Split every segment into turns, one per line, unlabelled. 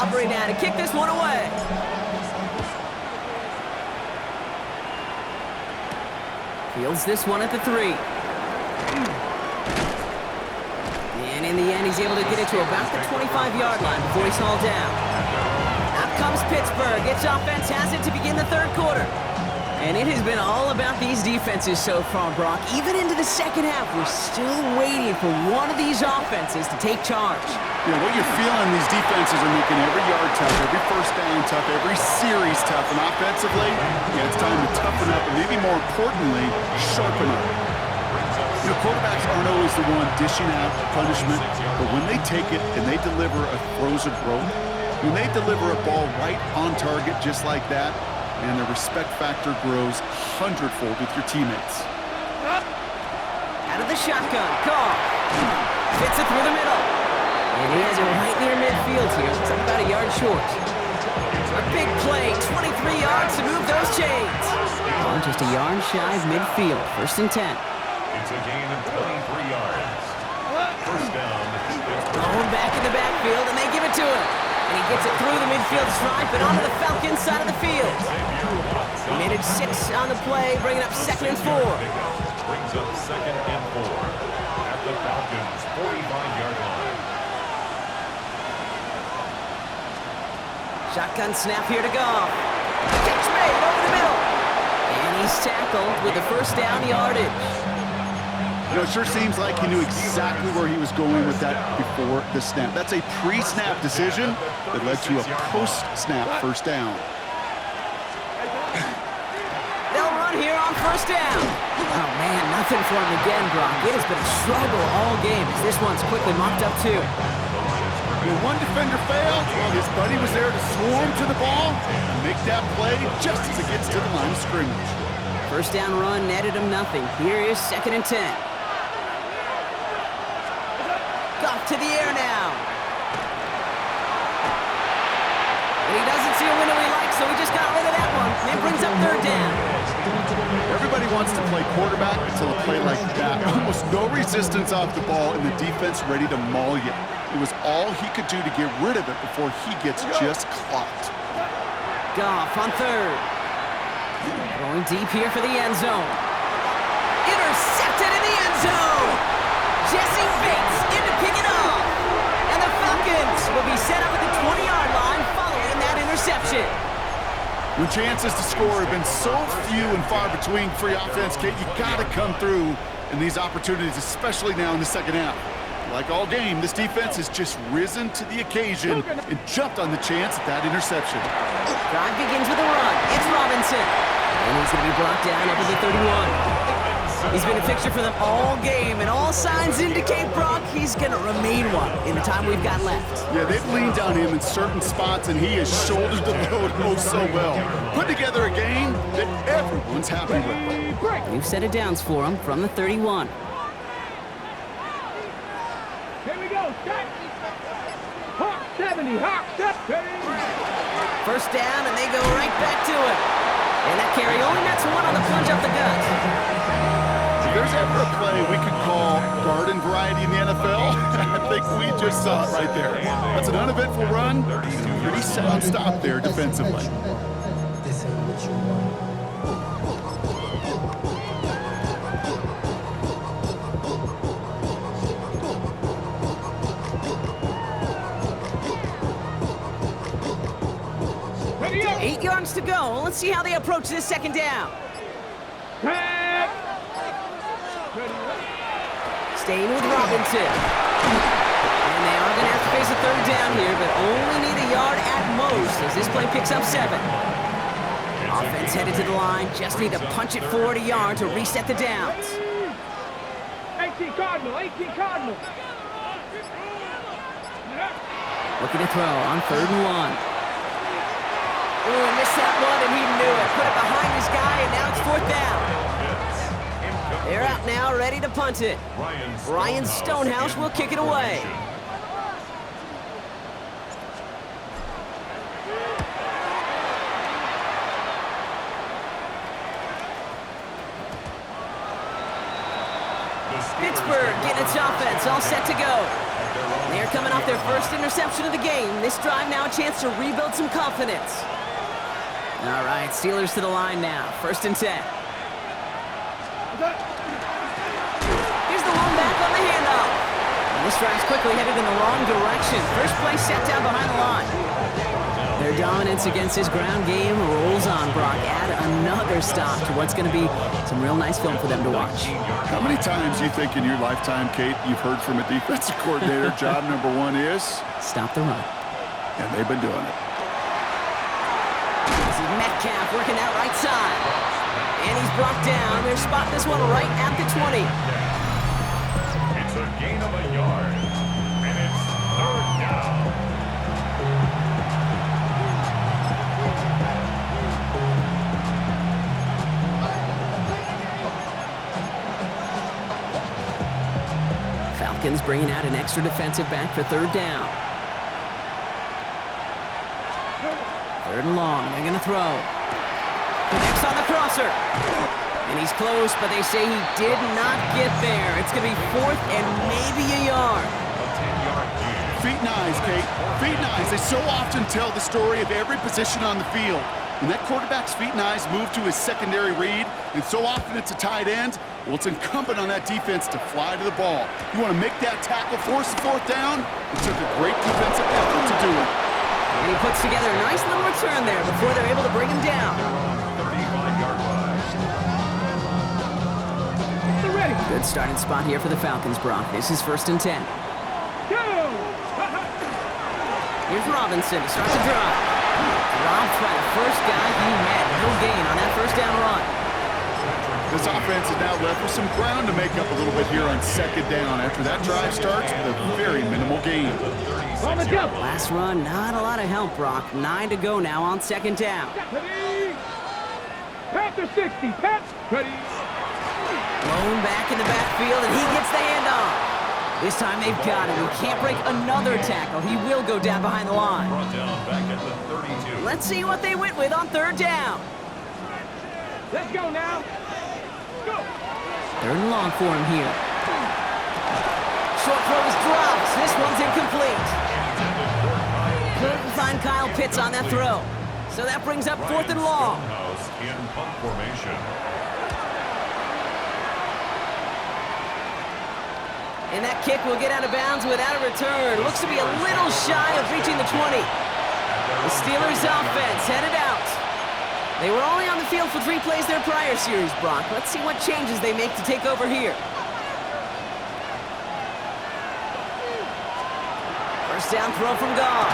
hovering now to kick this one away. Fields this one at the 3. And in the end, he's able to get it to about the 25-yard line before he's hauled down. Out comes Pittsburgh. Its offense has it to begin the third quarter. And it has been all about these defenses so far, Brock. Even into the second half, we're still waiting for one of these offenses to take charge.
Yeah, what you're feeling, these defenses are making every yard tough, every first down tough, every series tough. And offensively, yeah, it's time to toughen up and maybe more importantly, sharpen up. You know, quarterbacks aren't always the one dishing out punishment, but when they take it and they deliver a throws of growth, when they deliver a ball right on target just like that, and the respect factor grows hundredfold with your teammates.
Out of the shotgun, Carr. Fits it through the middle. And he has it right near midfield here. It's about a yard short. A big play, 23 yards to move those chains. Oh, just a yard shy of midfield, 1st and 10.
It's a gain of 23 yards. First down.
Going back in the backfield, and they give it to him. And he gets it through the midfield stripe and onto the Falcons side of the field. He made it 6 on the play, bringing up 2nd and 4.
Brings up 2nd and 4 at the Falcons' 45-yard line.
Shotgun snap here to Goff. Catch made over the middle. And he's tackled with the first down yardage.
You know, it sure seems like he knew exactly where he was going with that before the snap. That's a pre-snap decision that led to a post-snap first down.
They'll run here on first down. Oh, man, nothing for him again, Brock. It has been a struggle all game as this one's quickly mopped up, too.
When one defender failed, well, his buddy was there to swarm to the ball and make that play just as it gets to the line of scrimmage.
First down run netted him nothing. Here is 2nd and 10. Goff to the air now. And he doesn't see a window he likes, so he just got rid of that one. And it brings up 3rd down.
Everybody wants to play quarterback until a play like that. Almost no resistance off the ball and the defense ready to maul you. It was all he could do to get rid of it before he gets just clocked.
Goff on 3rd. Going deep here for the end zone. Intercepted in the end zone. Jesse Bates in to pick it off. And the Falcons will be set up at the 20-yard line following that interception.
When chances to score have been so few and far between for your offense, Kate, you got to come through in these opportunities, especially now in the second half. Like all game, this defense has just risen to the occasion and jumped on the chance at that interception.
Drive begins with a run. It's Robinson. And he's going to be brought down up at the 31. He's been a fixture for them all game, and all signs indicate, Brock, he's going to remain one in the time we've got left.
Yeah, they've leaned on him in certain spots, and he has shouldered the load oh so well. Put together a game that everyone's happy with.
New set of downs for him from the 31.
Here we go, start. Hawk 70, Hawk 70.
First down, and they go right back to it. And that carry only nets one on the plunge up the gut.
If there's ever a play we could call garden variety in the NFL, I think we just saw it right there. That's an uneventful run, and a pretty sound stop there defensively.
This ain't what you want.
Ready up.
8 yards to go. Let's see how they approach this second down.
Tag.
Staying with Robinson. And they are going to have to face a 3rd down here, but only need a yard at most as this play picks up 7. Offense headed to the line. Just need to punch it forward a yard to reset the downs.
18 Cardinal, 18 Cardinal.
Looking to throw on 3rd and 1. Ooh, missed that one, and he knew it. Put it behind his guy, and now it's 4th down. They're out now, ready to punt it. Ryan Stonehouse will kick it away. Pittsburgh Pittsburgh getting its offense all set to go. They're coming off their first interception of the game. This drive now a chance to rebuild some confidence. All right, Steelers to the line now. 1st and 10. Here's the one back on the handoff. And this drive's quickly headed in the wrong direction. First play set down behind the line. Their dominance against his ground game rolls on, Brock. Add another stop to what's going to be some real nice film for them to watch.
How many times you think in your lifetime, Kate, you've heard from a defensive coordinator, job number 1 is?
Stop the run.
And they've been doing it.
This is Metcalf working that right side. And he's brought down. They're spotting this one right at the 20.
It's a gain of a yard. And it's 3rd down.
Falcons bringing out an extra defensive back for 3rd down. 3rd and long. They're going to throw. Connects on the crosser. And he's close, but they say he did not get there. It's going to be 4th and maybe a yard.
Feet and eyes, Kate. Feet and eyes. They so often tell the story of every position on the field. When that quarterback's feet and eyes move to his secondary read, and so often it's a tight end, well, it's incumbent on that defense to fly to the ball. You want to make that tackle, force the 4th down? It took a great defensive effort to do it.
And he puts together a nice little return there before they're able to bring him down.
35-yard line.
They're ready.
Good starting spot here for the Falcons, Brock. This is 1st and 10.
Go!
Here's Robinson to start the drive. Robbed by the first guy he met. No gain on that 1st down run.
This offense is now left with some ground to make up a little bit here on 2nd down after that drive starts with a very minimal gain.
On the jump.
Last run, not a lot of help, Brock. 9 to go now on 2nd down.
Ready. Panther 60. Pat. Ready.
Blown back in the backfield, and he gets the handoff. This time they've got him. He can't break another tackle. He will go down behind the line.
Brought down back at the 32.
Let's see what they went with on 3rd down.
Let's go now. Go.
3rd and long for him here. Short throw is dropped. This one's incomplete. Couldn't find Kyle Pitts on that throw. So that brings up 4th and long.
House in punt formation.
And that kick will get out of bounds without a return. Looks to be a little shy of reaching the 20. The Steelers offense headed out. They were only on the field for 3 plays their prior series, Brock. Let's see what changes they make to take over here. 1st down throw from Goff.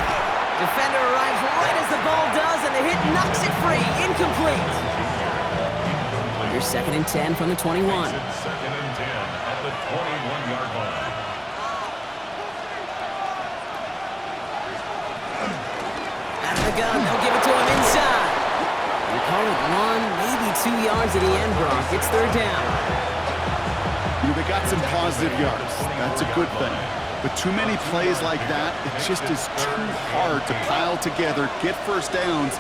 Defender arrives right as the ball does, and the hit knocks it free. Incomplete. Here's 2nd and 10 from the 21.
2nd and 10 at the 21-yard line.
Out of the gun, they'll give it to him inside. They call it 1, maybe 2 yards at the end, Brock. It's 3rd down.
They got some positive yards. That's a good thing. But too many plays like that, it just is too hard to pile together, get 1st downs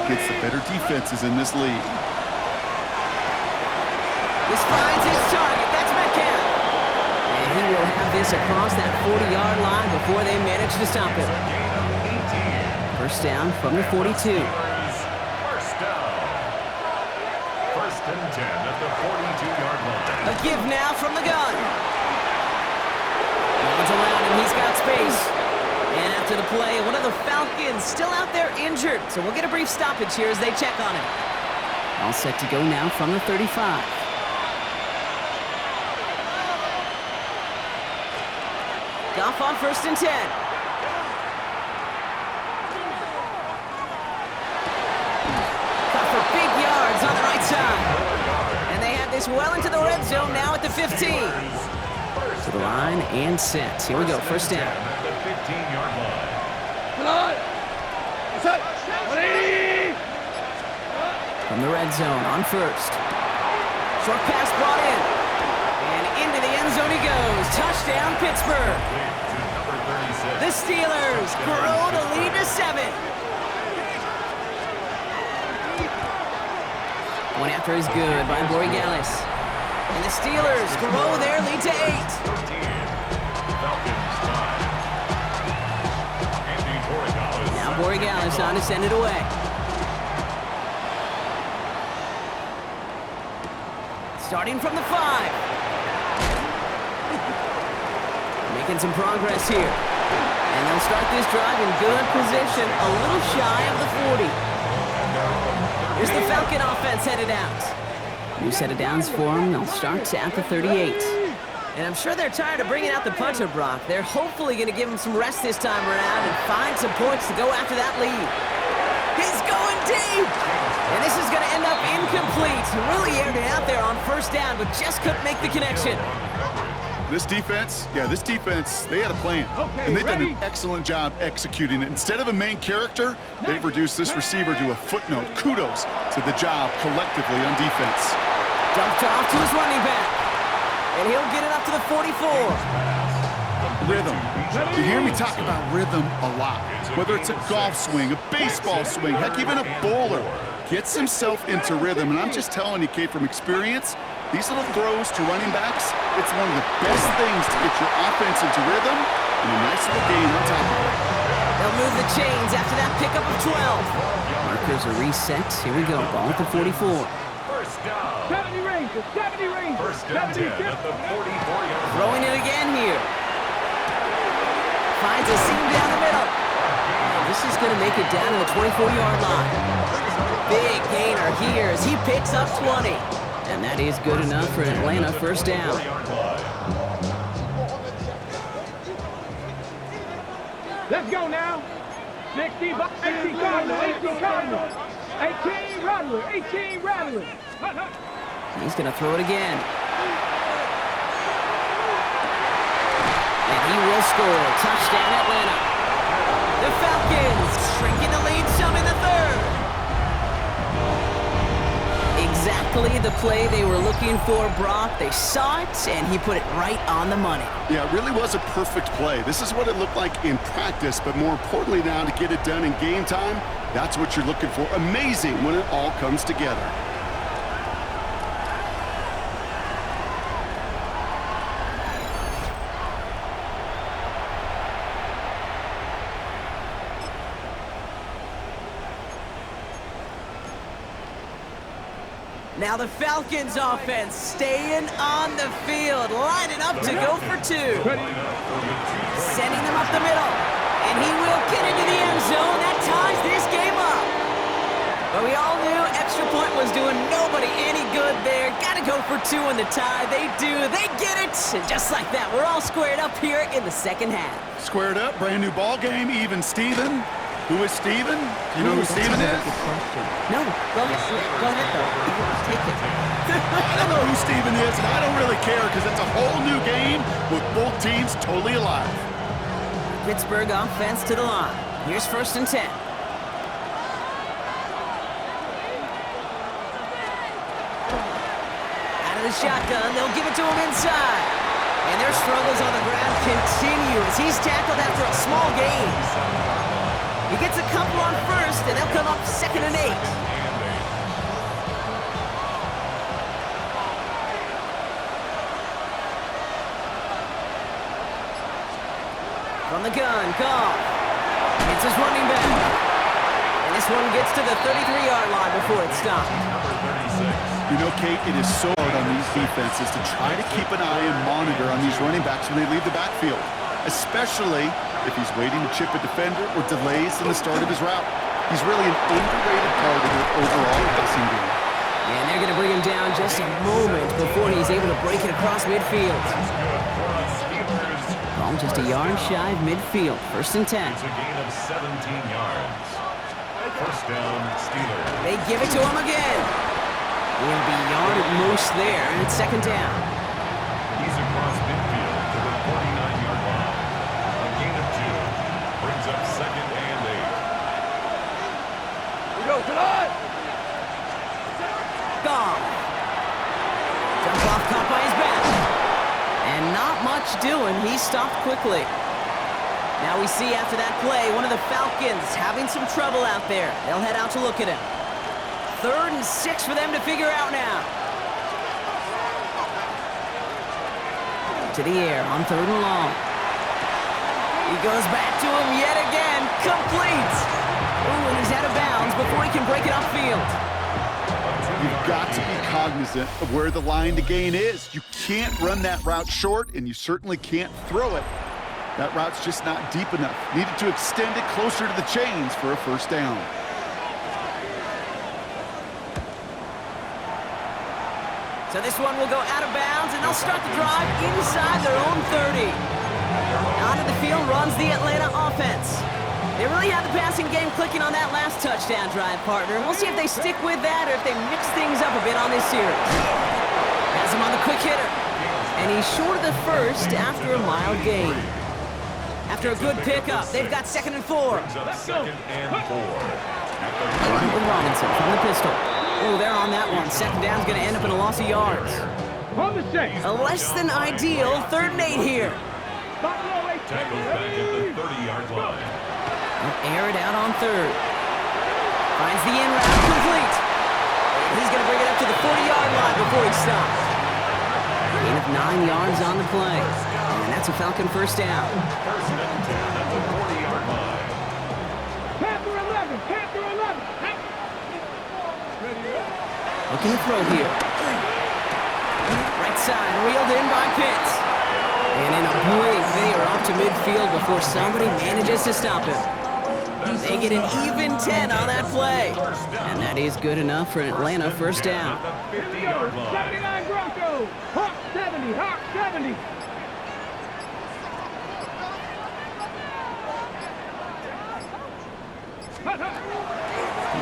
against the better defenses in this league.
This finds his target. That's Metcalf. And he will have this across that 40-yard line before they manage to stop him. 1st down from the 42.
1st down. 1st and 10 at the 42-yard line.
A give now from the gun. Runs around him. He's got space. And after the play, one of the Falcons still out there injured. So we'll get a brief stoppage here as they check on him. All set to go now from the 35. Goff on 1st and 10. Got for big yards on the right side. And they have this well into the red zone now at the 15. To the line and set. Here we go, 1st down.
The 15-yard line.
From the red zone on 1st. Short pass brought in. And into the end zone he goes. Touchdown, Pittsburgh. The Steelers grow the lead to 7. One after is good by Borregales. And the Steelers grow their lead to 8.
13. Falcons 9. Andy Borregales.
Now Borregales on to send it away. Starting from the 5. Making some progress here. And they'll start this drive in good position, a little shy of the 40. Here's the Falcon offense headed out. New set of downs for them. They'll start at the 38. And I'm sure they're tired of bringing out the punter, Brock. They're hopefully going to give him some rest this time around and find some points to go after that lead. He's going deep! And this is going to end up incomplete. Really aired it out there on first down, but just couldn't make the connection.
This defense, they had a plan. And they've done an excellent job executing it. Instead of a main character, they've reduced this receiver to a footnote. Kudos to the job collectively on defense.
Dumped off to his running back. And he'll get it up to the 44.
Rhythm. You hear me talk about rhythm a lot. Whether it's a golf swing, a baseball swing, heck, even a bowler gets himself into rhythm. And I'm just telling you, Kate, from experience, these little throws to running backs, it's one of the best things to get your offense into rhythm and a nice little gain on top of it.
They'll move the chains after that pickup of 12. Markers are reset. Here we go. Ball at the 44.
First down.
70 Rangers, 70 Rangers.
First and 10 at the 44-yard
Throwing it again here. Finds a seam down the middle. This is going to make it down to the 24-yard line. Big gainer here as he picks up 20. And that is good enough for an Atlanta first down.
Let's go now. 60 by 18 Cardinal, 18 Cardinal. 18 Rattler, 18 Rattler.
He's going to throw it again. And he will score. Touchdown, Atlanta. The Falcons shrinking the lead some in the third. Exactly the play they were looking for, Brock. They saw it, and he put it right on the money.
Yeah, it really was a perfect play. This is what it looked like in practice, but more importantly now to get it done in game time, that's what you're looking for. Amazing when it all comes together.
Now the Falcons offense staying on the field, lining up to go for 2. Sending them up the middle. And he will get into the end zone. That ties this game up. But we all knew extra point was doing nobody any good there. Got to go for 2 in the tie. They do. They get it. And just like that, we're all squared up here in the second half.
Squared up, brand new ball game, even Steven. Who is Steven? Do you know who Steven is?
No, go ahead though. Take it.
I don't know who Steven is, and I don't really care because it's a whole new game with both teams totally alive.
Pittsburgh offense to the line. Here's first and 10. Out of the shotgun, they'll give it to him inside. And their struggles on the ground continue as he's tackled after a small gain. He gets a couple on first, and they'll come up 2nd and 8. From the gun, Goff. It's his running back. And this one gets to the 33-yard line before it's stopped.
You know, Kate, it is so hard on these defenses to try to keep an eye and monitor on these running backs when they leave the backfield, especially if he's waiting to chip a defender or delays in the start of his route. He's really an underrated part of their overall passing game.
And they're going to bring him down just a moment before he's able to break it across midfield. Ball just a yard shy of midfield. First and 10.
It's a gain of 17 yards. First down, Steelers.
They give it to him again. Will be yard at most there, and it's 2nd down.
He's across midfield to the 49-yard line. A gain of 2 brings up 2nd and 8.
We go tonight.
Gone. Jump off, caught by his back. And not much doing. He stopped quickly. Now we see after that play, one of the Falcons having some trouble out there. They'll head out to look at him. 3rd and 6 for them to figure out now. To the air on 3rd and long. He goes back to him yet again. Complete. Ooh, and he's out of bounds before he can break it upfield.
You've got to be cognizant of where the line to gain is. You can't run that route short, and you certainly can't throw it. That route's just not deep enough. Needed to extend it closer to the chains for a first down.
So this one will go out of bounds, and they'll start the drive inside their own 30. Onto the field runs the Atlanta offense. They really have the passing game clicking on that last touchdown drive, partner. We'll see if they stick with that or if they mix things up a bit on this series. Has him on the quick hitter. And he's short of the first after a mild gain. After a good pickup, they've got 2nd and 4.
Let's go. 2nd and 4.
Right with Robinson from the pistol. Oh, they're on that one. 2nd down's going to end up in a loss of yards.
On the same.
A less than ideal 3rd and 8 here.
Tackles back at the 30-yard line.
They'll air it out on 3rd. Finds the in route complete. He's going to bring it up to the 40-yard line before he stops. Gain of 9 yards on the play. And that's a Falcon first down.
1st and 10 at the 40-yard line.
Panther 11. Panther 11.
Looking to throw here. Right side, reeled in by Pitts. And in a blink, they are off to midfield before somebody manages to stop him. They get an even 10 on that play. And that is good enough for an Atlanta first down.
50-yard line.
79 Broncos. Hawk 70. Hawk 70.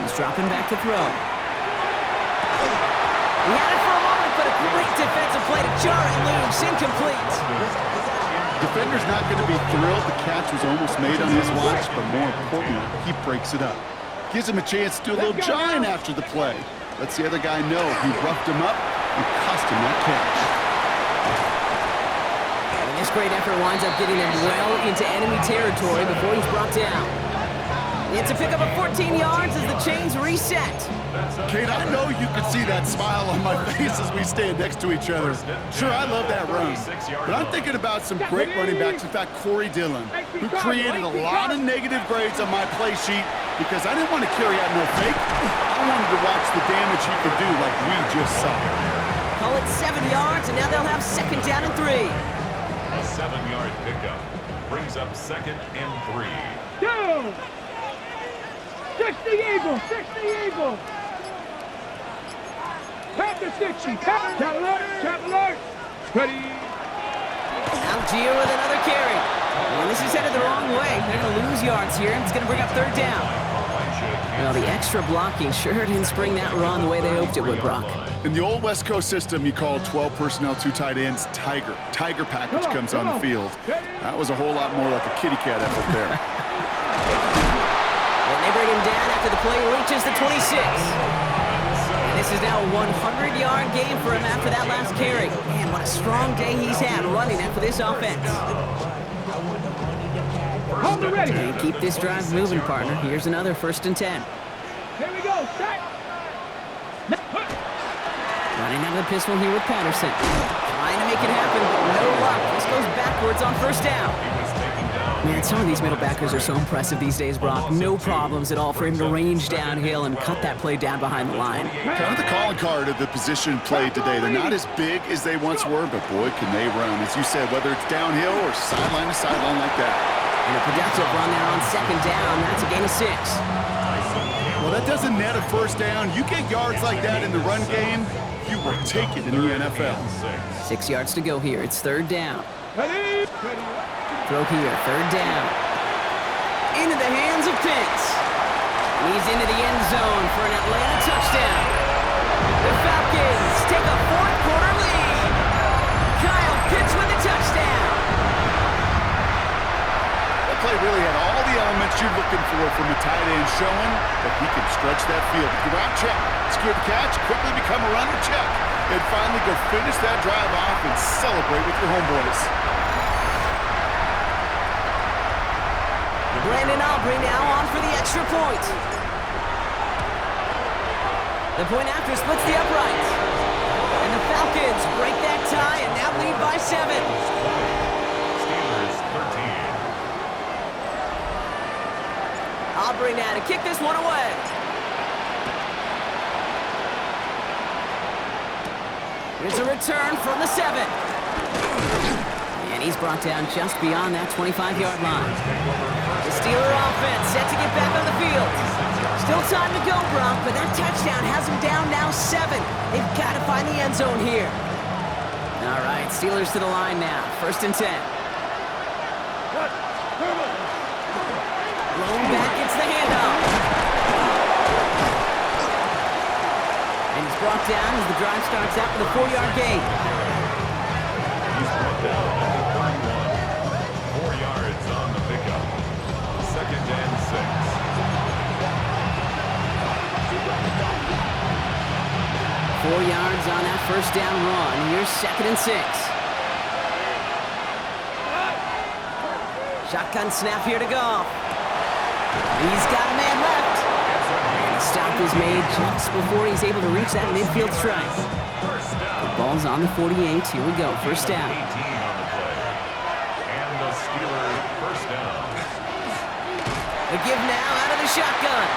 He's dropping back to throw. He had it for a moment, but a great defensive play to jar it loose. Incomplete.
Defender's not going to be thrilled the catch was almost made on his watch, but more importantly, he breaks it up. Gives him a chance to do a little giant after the play. Lets the other guy know he roughed him up and cost him that catch.
And this great effort winds up getting him well into enemy territory before he's brought down. It's a pickup of 14 yards as the chains reset.
Kate, I know you can see that smile on my face as we stand next to each other. Sure, I love that run, but I'm thinking about some great running backs. In fact, Corey Dillon, who created a lot of negative grades on my play sheet because I didn't want to carry out no fake. I wanted to watch the damage he could do like we just saw.
Call it 7 yards, and now they'll have 2nd down and 3.
A 7-yard pickup brings up 2nd and 3.
Down. 60 Eagles. 60 Eagles. Panther 60. Chapel alert. Ready.
Algier with another carry. Well, this is headed the wrong way. They're going to lose yards here, and it's going to bring up 3rd down. Well, the extra blocking sure didn't spring that run the way they hoped it would, Brock.
In the old West Coast system, you call 12 personnel, 2 tight ends, Tiger. Tiger package comes on the field. That was a whole lot more like a kitty cat effort there.
And they bring him down after the play reaches the 26. And this is now a 100-yard game for him after that last carry. Man, what a strong day he's had running it for this offense.
Hold it ready.
And keep this drive moving, partner. Here's another 1st and 10.
Here we go. Start.
Running out of the pistol here with Patterson. Trying to make it happen, but no luck. This goes backwards on 1st down. Man, some of these middle backers are so impressive these days, Brock. No problems at all for him to range downhill and cut that play down behind the line.
Kind of the calling card of the position played today. They're not as big as they once were, but boy, can they run. As you said, whether it's downhill or sideline to sideline like that.
And a productive run there on 2nd down. That's a gain of 6.
Well, that doesn't net a 1st down. You get yards like that in the run game, you will take it in the NFL.
6 yards to go here. It's 3rd down.
Ready.
Throw here, 3rd down. Into the hands of Pitts. He's into the end zone for an Atlanta touchdown. The Falcons take a 4th quarter lead. Kyle Pitts with the touchdown.
That play really had all the elements you're looking for from a tight end, showing that he can stretch that field. If you route check, secure the catch, quickly become a runner check, and finally go finish that drive off and celebrate with your homeboys.
Brandon Aubrey now on for the extra point. The point after splits the uprights. And the Falcons break that tie and now lead by 7.
Steelers 13.
Aubrey now to kick this one away. Here's a return from the 7. And he's brought down just beyond that 25-yard line. The Steeler offense set to get back on the field. Still time to go, Brock, but that touchdown has them down now 7. They've got to find the end zone here. All right, Steelers to the line now. 1st and 10. Lone back gets the handoff. And he's brought down as the drive starts out with a 4-yard gain.
He's brought down at the 31. 4 yards on the pickup. 2nd and 6.
4 yards on that 1st down run. Here's 2nd and 6. Shotgun snap here to go. He's got a man left. And the stop is made just before he's able to reach that midfield strike. The ball's on the 48. Here we go. 1st down.
18 on the play. And the Steelers 1st down.
The give now out of the shotgun.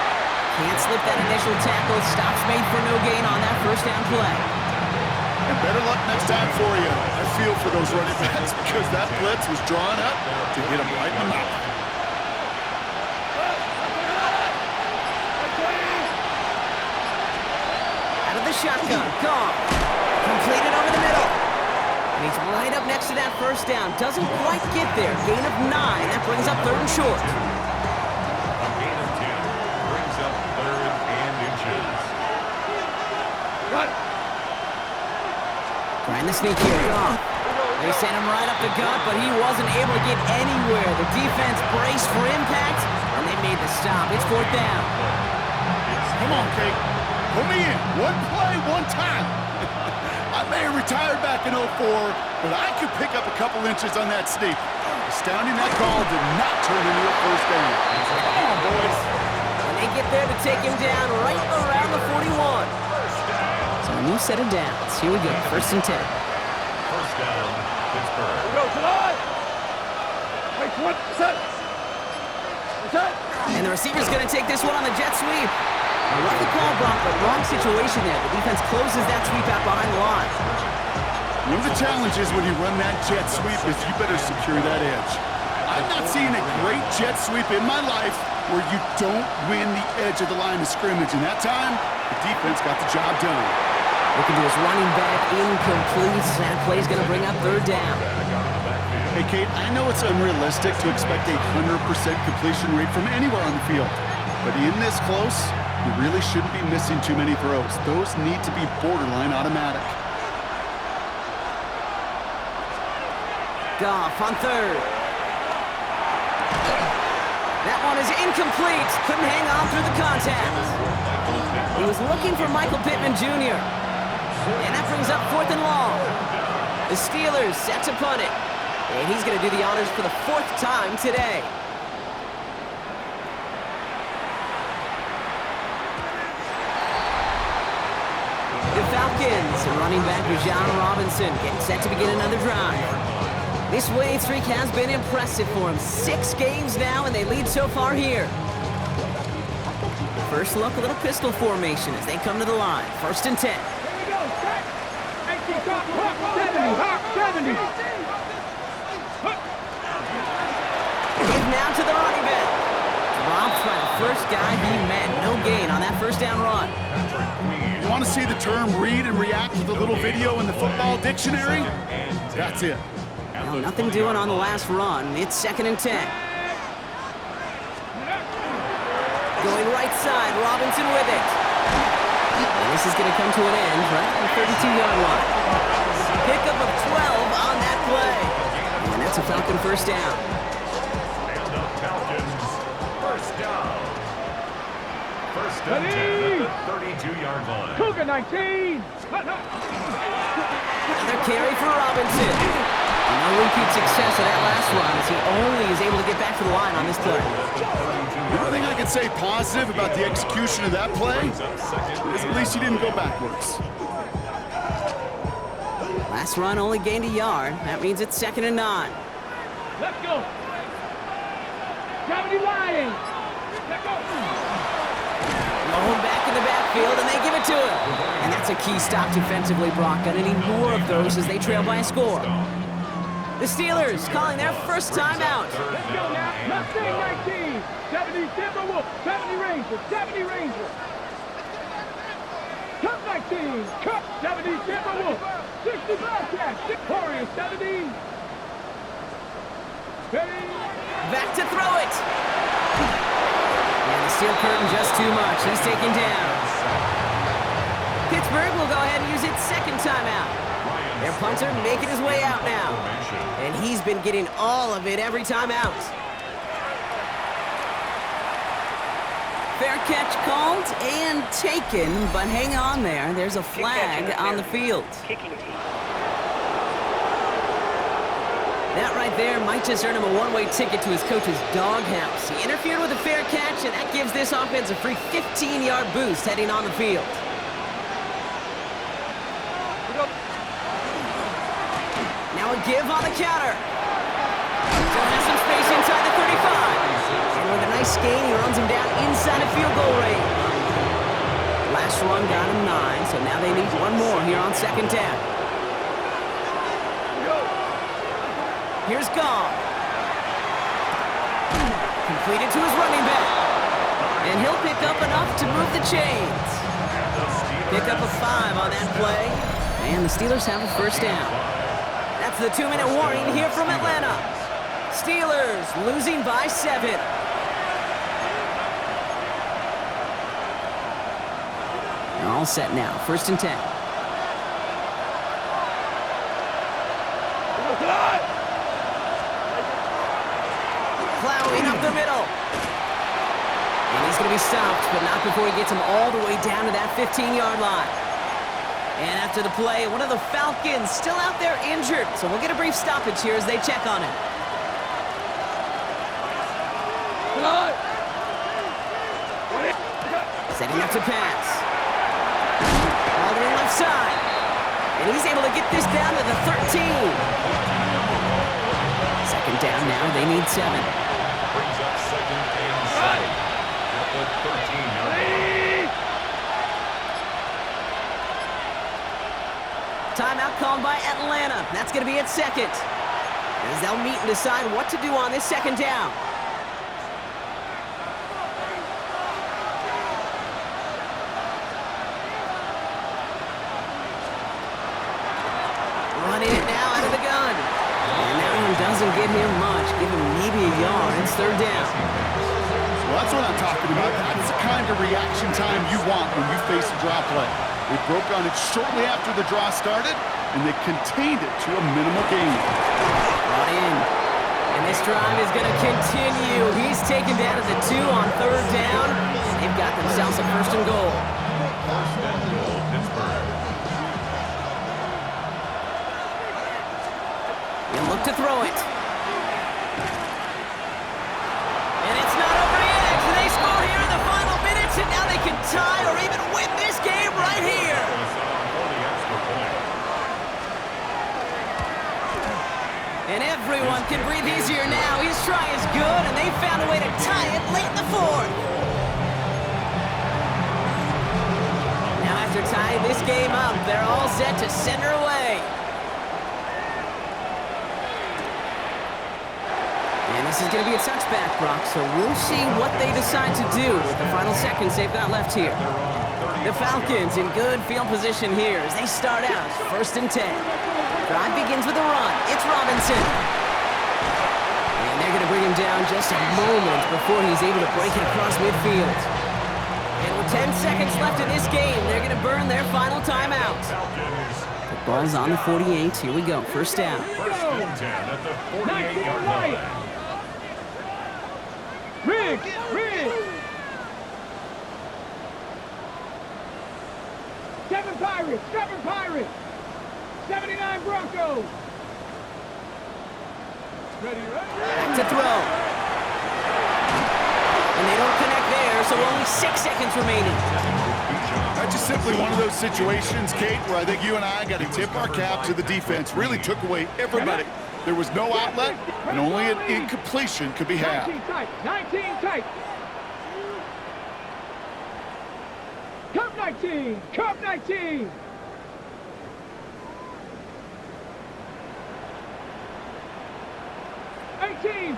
Can't slip that initial tackle. Stops made for no gain on that 1st down play.
And better luck next time for you. I feel for those running backs because that blitz was drawn up to hit him right in the mouth.
Out of the shotgun. Gone. Completed over the middle. And he's right up next to that 1st down. Doesn't quite get there. Gain of 9. That brings up 3rd and short.
A gain of 2 brings up 3rd and inches.
Trying to sneak here. Gone. They sent him right up the gut, but he wasn't able to get anywhere. The defense braced for impact, and they made the stop. It's 4th down.
Come on, Kate. Put me in. One play, one time. I may have retired back in 04, but I could pick up a couple inches on that sneak. Astounding that call did not turn into a 1st down. Come on, boys.
And they get there to take him down right around the 41. So a new set of downs. Here we go. 1st and 10.
1st down, Pittsburgh.
Go to the line. Wait, what? Set. Set.
And the receiver's going to take this one on the jet sweep. I love the call, Brock, but wrong situation there. The defense closes that sweep out behind the line.
One of the challenges when you run that jet sweep is you better secure that edge. I've not seen a great jet sweep in my life where you don't win the edge of the line of scrimmage. And that time, the defense got the job done.
Looking to his running back, incomplete. That play's going to bring up 3rd down.
Hey, Kate, I know it's unrealistic to expect a 100% completion rate from anywhere on the field. But in this close, you really shouldn't be missing too many throws. Those need to be borderline automatic.
Goff on 3rd. That one is incomplete. Couldn't hang on through the contact. He was looking for Michael Pittman Jr. And that brings up 4th and long. The Steelers set to punt it. And he's going to do the honors for the 4th time today. The Falcons, running back John Robinson, getting set to begin another drive. This winning streak has been impressive for him. 6 games now, and they lead so far here. First look, a little pistol formation as they come to the line. 1st and 10.
Here we go. Set. 18, 70.
Give now to the running back. Dropped by the first guy he met. No gain on that 1st down run.
You want to see the term read and react with a little video in the football dictionary? That's it.
Well, nothing doing on the last run. It's 2nd and 10. Going right side, Robinson with it. And this is going to come to an end right at the 32-yard line. Pickup of 12 on that play. And that's a Falcon 1st down.
And the Falcons 1st down. 1st and 10 at the 32-yard line.
Cougar 19.
Another carry for Robinson. And no repeat success of that last run as he only is able to get back to the line on this play.
The only thing I can say positive about the execution of that play is at least he didn't go backwards.
Last run only gained a yard. That means it's 2nd and 9.
Let's go. 70 Lions. Let's go.
Rolled back in the backfield, and they give it to him. And that's a key stop defensively, Brock. Gonna need more of those as they trail by a score. The Steelers calling their first timeout.
Let's go now. Mustang 19. 70 Timberwolves. 70 Rangers. 70 Rangers. Cup 19. Cup 70 Timberwolves. 60 Bobcats. Warriors 70. Ready.
Back to throw it. And the steel curtain just too much. He's taken down. Pittsburgh will go ahead and use its 2nd timeout. Their punter making his way out now. And he's been getting all of it every time out. Fair catch called and taken, but hang on there. There's a flag on the field. That right there might just earn him a one-way ticket to his coach's doghouse. He interfered with a fair catch, and that gives this offense a free 15-yard boost heading on the field. Now a give on the counter. Still has some space inside the 35. And with a nice gain, he runs him down inside of field goal range. Last run got him 9, so now they need one more here on 2nd down. Here's Goff. Completed to his running back. And he'll pick up enough to move the chains. Pick up a 5 on that play. And the Steelers have a first down. That's the 2-minute warning here from Atlanta. Steelers losing by 7. They're all set now. 1st and 10. Plowing up the middle. And he's going to be stopped, but not before he gets him all the way down to that 15-yard line. And after the play, one of the Falcons still out there injured. So we'll get a brief stoppage here as they check on him. Setting up to pass. All the way left side. And he's able to get this down to the 13. 2nd down now. They need 7.
Brings up 2nd and 7. At the 13-yard line.
Timeout called by Atlanta. That's going to be its 2nd. As they'll meet and decide what to do on this 2nd down. Running it now out of the gun. And that one doesn't get him much. Give him maybe a yard. It's 3rd down.
Well, that's what I'm talking about. That's the kind of reaction time you want when you face a draw play. They broke on it shortly after the draw started, and they contained it to a minimal gain.
Brought in. And this drive is going to continue. He's taken down at the 2 on 3rd down. They've got themselves a 1st and goal.
1st and goal, Pittsburgh.
He'll look to throw it. And it's not over yet. They score here in the final minutes, and now they can tie or even win this game right here. And everyone can breathe easier now. His try is good, and they found a way to tie it late in the 4th. Now after tying this game up, they're all set to send her away. And this is going to be a touchback, Brock, so we'll see what they decide to do with the final seconds they've got left here. The Falcons in good field position here as they start out 1st and 10. Drive begins with a run. It's Robinson. And they're going to bring him down just a moment before he's able to break it across midfield. And with 10 seconds left in this game, they're going to burn their final timeout. The ball's on the 48. Here we go. 1st down.
1st and 10 at the 48-yard line.
Riggs! Riggs! 7 Pirates! 7 Pirates! 79 Broncos! Ready,
Back to throw. And they don't connect there, so only 6 seconds remaining.
That's just simply one of those situations, Kate, where I think you and I got to tip our cap to the defense. Really took away everybody. There was no outlet, and only an incompletion could be had.
19 tight. 19 tight. Cup 19. Cup 19.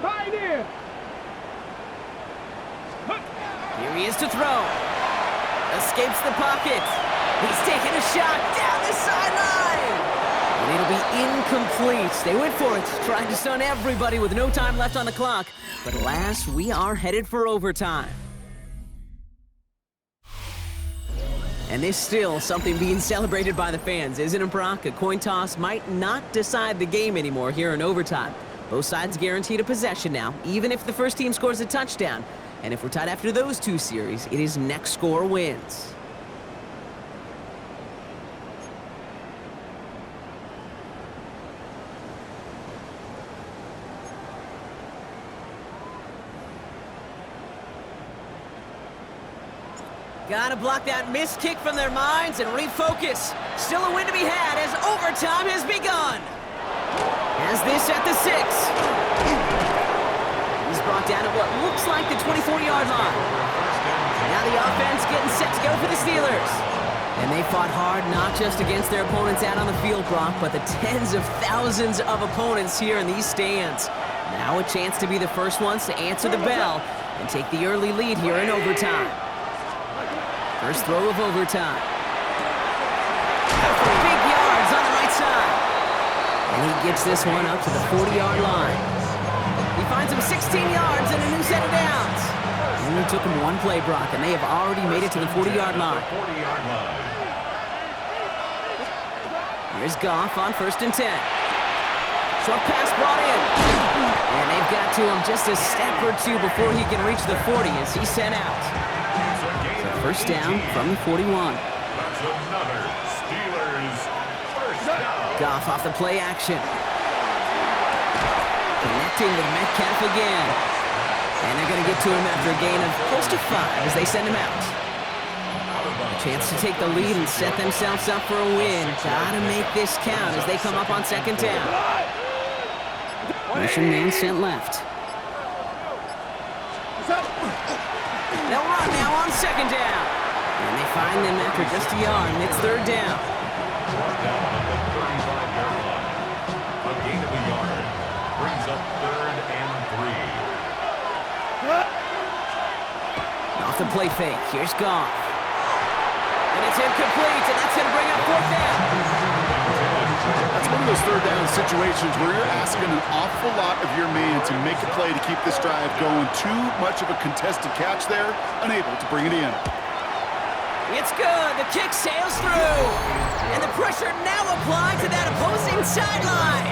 Pioneer.
Here he is to throw. Escapes the pocket. He's taking a shot down the sideline. And it'll be incomplete. They went for it, trying to stun everybody with no time left on the clock. But alas, we are headed for overtime. And there's still something being celebrated by the fans, isn't it, Brock? A coin toss might not decide the game anymore here in overtime. Both sides guaranteed a possession now, even if the first team scores a touchdown. And if we're tied after those two series, it is next score wins. Gotta block that missed kick from their minds and refocus. Still a win to be had as overtime has begun. Has this at the 6. He's brought down at what looks like the 24-yard line. Now the offense getting set to go for the Steelers. And they fought hard not just against their opponents out on the field, Brock, but the tens of thousands of opponents here in these stands. Now a chance to be the first ones to answer the bell and take the early lead here in overtime. First throw of overtime. For big yards on the right side. And he gets this one up to the 40-yard line. He finds him 16 yards and a new set of downs. It only took him one play, Brock, and they have already made it to the 40-yard line. Here's Goff on 1st and 10. Short pass brought in. And they've got to him just a step or two before he can reach the 40 as he's sent out. So first down from the 41.
That's another Steelers first down.
Goff off the play action. Connecting with Metcalf again. And they're going to get to him after a gain of close to 5 as they send him out. A chance to take the lead and set themselves up for a win. Gotta make this count as they come up on 2nd down. Motion man sent left. They'll run now on 2nd down. And they find them after just a yard, and it's 3rd down.
Brought down on the 35-yard line. A gain of a yard brings up 3rd and 3.
Off the play fake, here's Goff. And it's incomplete, and that's going to bring up 4th down.
That's one of those 3rd down situations where you're asking an awful lot of your man to make a play to keep this drive going. Too much of a contested catch there, unable to bring it in.
It's good. The kick sails through. And the pressure now applied to that opposing sideline.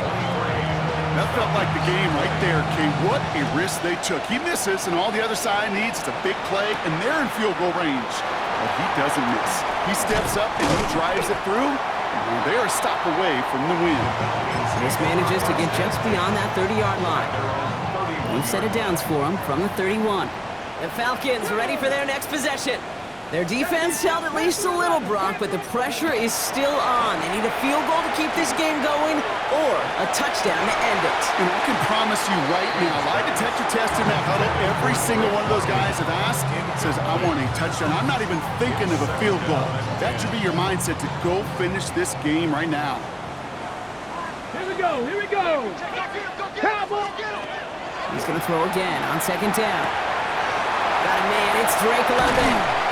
That felt like the game right there, Kate. What a risk they took. He misses, and all the other side needs is a big play, and they're in field goal range. But he doesn't miss. He steps up, and he drives it through. And they are a stop away from the win.
This manages to get just beyond that 30-yard line. We've set it downs for him from the 31. The Falcons ready for their next possession. Their defense held at least a little, Brock, but the pressure is still on. They need a field goal to keep this game going or a touchdown to end it.
And I can promise you right now, lie detector test in that huddle, every single one of those guys have asked, says, I want a touchdown. I'm not even thinking of a field goal. That should be your mindset to go finish this game right now.
Here we go. Here we go. Cowboy.
He's going to throw again on 2nd down. Got a man. It's Drake London.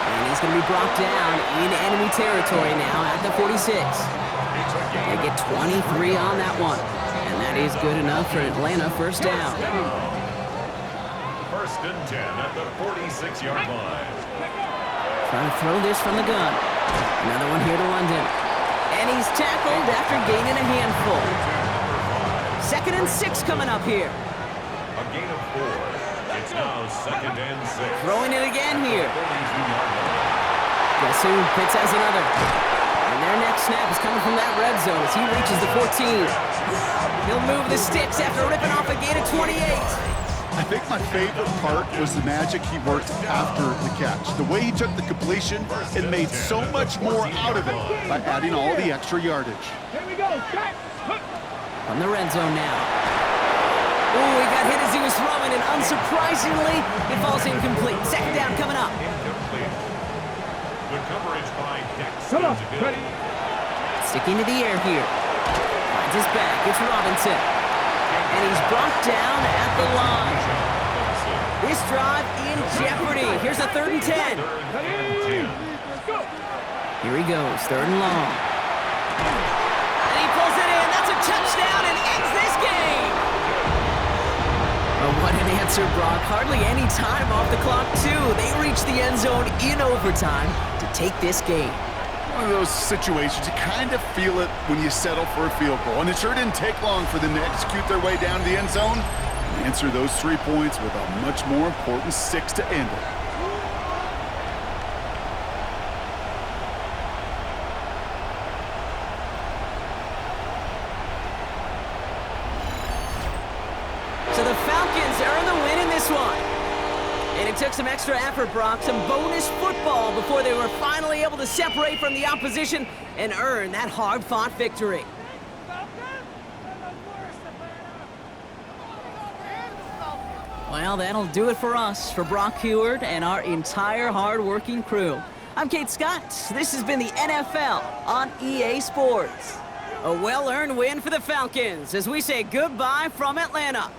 And he's going to be brought down in enemy territory now at the 46. They get 23 on that one. And that is good enough for Atlanta first down.
1st and 10 at the 46-yard line.
Trying to throw this from the gun. Another one here to London. And he's tackled after gaining a handful. 2nd and 6 coming up here.
A gain of 4. It's now 2nd and 6.
Throwing it again here. Guess who? Pitts has another. And their next snap is coming from that red zone as he reaches the 14. He'll move the sticks after ripping off a gain of 28.
I think my favorite part was the magic he worked after the catch. The way he took the completion and made so much more out of it by adding all the extra yardage.
Here we go. Cut.
From the red zone now. Oh, he got hit as he was throwing, and unsurprisingly, it falls incomplete. Second down coming up.
Incomplete. Good coverage by Dex.
Come on. Ready.
Sticking to the air here. Finds his back. It's Robinson. And he's brought down at the line. This drive in jeopardy. Here's a 3rd and 10. Here he goes, 3rd and long. And he pulls it in. That's a touchdown and ends this game. Oh, what an answer, Brock. Hardly any time off the clock, too. They reach the end zone in overtime to take this game.
One of those situations, you kind of feel it when you settle for a field goal. And it sure didn't take long for them to execute their way down to the end zone and answer those 3 points with a much more important 6 to end it.
So the Falcons earn the win in this one. And it took some extra effort, Brock, some bonus football before they were finally able to separate from the opposition and earn that hard-fought victory. Well, that'll do it for us, for Brock Heward and our entire hard-working crew. I'm Kate Scott. This has been the NFL on EA Sports. A well-earned win for the Falcons as we say goodbye from Atlanta.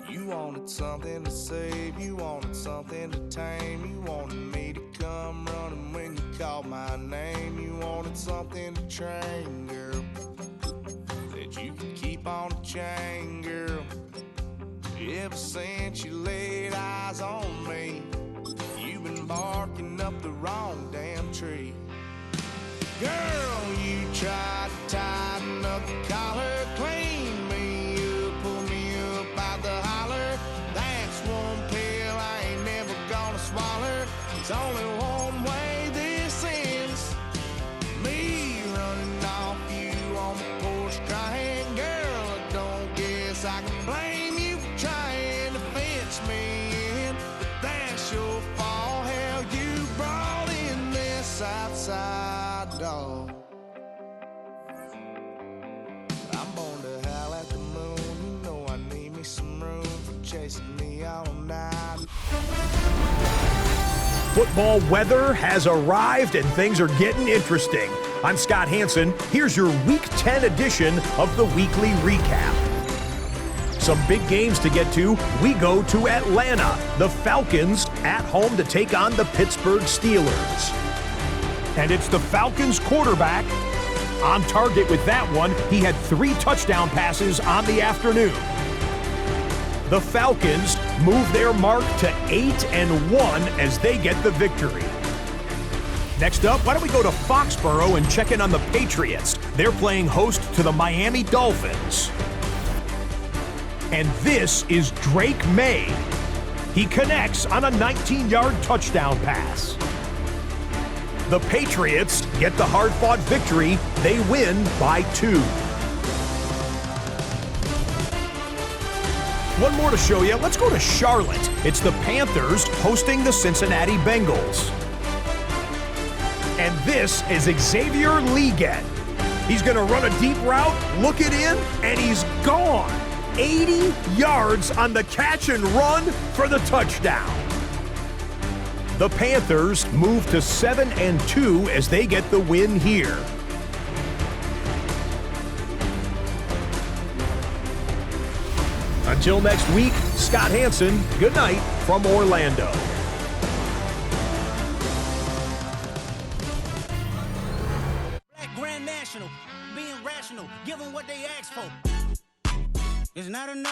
You wanted something to save, you wanted something to tame, you wanted me to come running when you called my name, you wanted something to train, girl, that you could keep on the chain, girl. Ever since you laid eyes on me, you've been barking up the wrong damn tree. Girl, you tried to tighten up the collar, clean me up, pull me up out the holler. That's one pill I ain't never gonna swallow. It's only one way this ends. Me running off you on the porch crying. Girl, I don't guess I can blame you for trying to fence me in. But that's your fault, hell, you brought in this outside dog. I'm born to howl at the moon. You know I need me some room for chasing me all night.
Football weather has arrived and things are getting interesting. I'm Scott Hansen. Here's your Week 10 edition of the Weekly Recap. Some big games to get to. We go to Atlanta. The Falcons at home to take on the Pittsburgh Steelers. And it's the Falcons quarterback on target with that one. He had 3 touchdown passes on the afternoon. The Falcons move their mark to 8-1 as they get the victory. Next up, why don't we go to Foxborough and check in on the Patriots? They're playing host to the Miami Dolphins. And this is Drake May. He connects on a 19-yard touchdown pass. The Patriots get the hard-fought victory. They win by 2. One more to show you. Let's go to Charlotte. It's the Panthers hosting the Cincinnati Bengals. And this is Xavier Legette. He's going to run a deep route, look it in, and he's gone. 80 yards on the catch and run for the touchdown. The Panthers move to 7-2 as they get the win here. Until next week, Scott Hansen, good night from Orlando.
Black Grand National, being rational, give them what they ask for. It's not enough.